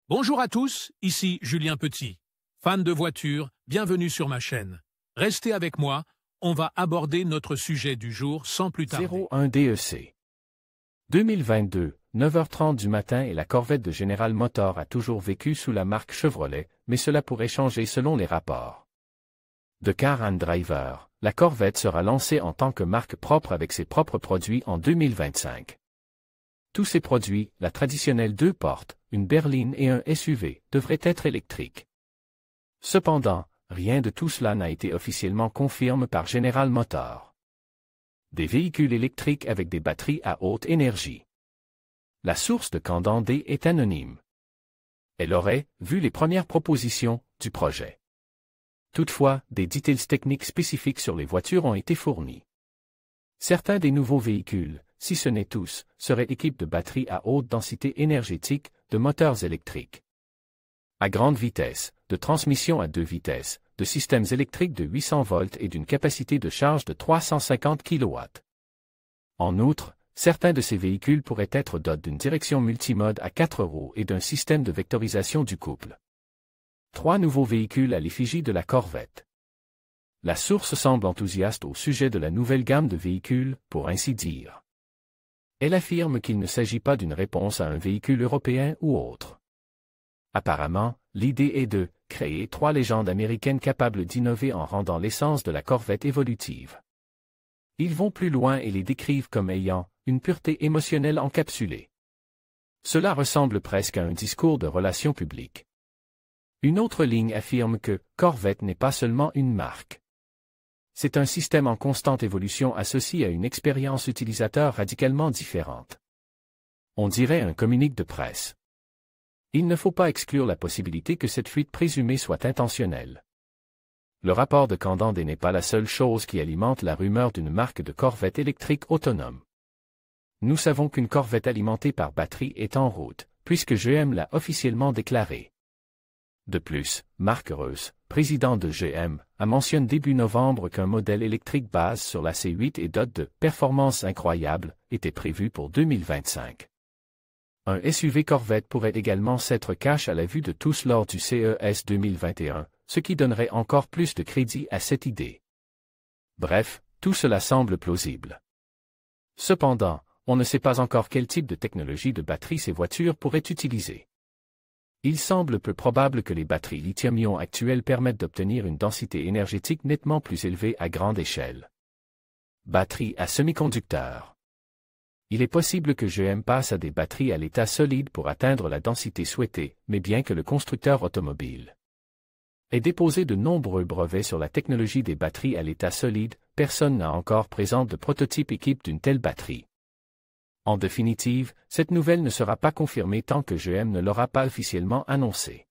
Bonjour à tous, ici Julien Petit. Fan de voitures, bienvenue sur ma chaîne. Restez avec moi, on va aborder notre sujet du jour sans plus tarder. 01 DEC 2022, 9h30 du matin et la Corvette de General Motors a toujours vécu sous la marque Chevrolet, mais cela pourrait changer selon les rapports. De Car and Driver, la Corvette sera lancée en tant que marque propre avec ses propres produits en 2025. Tous ces produits, la traditionnelle 2 portes, une berline et un SUV, devraient être électriques. Cependant, rien de tout cela n'a été officiellement confirmé par General Motors. Des véhicules électriques avec des batteries à haute énergie. La source de Candandé est anonyme. Elle aurait vu les premières propositions du projet. Toutefois, des details techniques spécifiques sur les voitures ont été fournis. Certains des nouveaux véhicules, si ce n'est tous, seraient équipés de batteries à haute densité énergétique, de moteurs électriques à grande vitesse, de transmission à 2 vitesses, de systèmes électriques de 800 volts et d'une capacité de charge de 350 kW. En outre, certains de ces véhicules pourraient être dotés d'une direction multimode à 4 roues et d'un système de vectorisation du couple. 3 nouveaux véhicules à l'effigie de la Corvette. La source semble enthousiaste au sujet de la nouvelle gamme de véhicules, pour ainsi dire. Elle affirme qu'il ne s'agit pas d'une réponse à un véhicule européen ou autre. Apparemment, l'idée est de créer 3 légendes américaines capables d'innover en rendant l'essence de la Corvette évolutive. Ils vont plus loin et les décrivent comme ayant une pureté émotionnelle encapsulée. Cela ressemble presque à un discours de relations publiques. Une autre ligne affirme que Corvette n'est pas seulement une marque. C'est un système en constante évolution associé à une expérience utilisateur radicalement différente. On dirait un communiqué de presse. Il ne faut pas exclure la possibilité que cette fuite présumée soit intentionnelle. Le rapport de Candandé n'est pas la seule chose qui alimente la rumeur d'une marque de Corvette électrique autonome. Nous savons qu'une Corvette alimentée par batterie est en route, puisque GM l'a officiellement déclaré. De plus, Mark Reuss, président de GM, a mentionné début novembre qu'un modèle électrique base sur la C8 et doté de performances incroyables était prévu pour 2025. Un SUV Corvette pourrait également s'être caché à la vue de tous lors du CES 2021, ce qui donnerait encore plus de crédit à cette idée. Bref, tout cela semble plausible. Cependant, on ne sait pas encore quel type de technologie de batterie ces voitures pourraient utiliser. Il semble peu probable que les batteries lithium-ion actuelles permettent d'obtenir une densité énergétique nettement plus élevée à grande échelle. Batterie à semi-conducteurs. Il est possible que GM passe à des batteries à l'état solide pour atteindre la densité souhaitée, mais bien que le constructeur automobile ait déposé de nombreux brevets sur la technologie des batteries à l'état solide, personne n'a encore présenté de prototype équipe d'une telle batterie. En définitive, cette nouvelle ne sera pas confirmée tant que GM ne l'aura pas officiellement annoncée.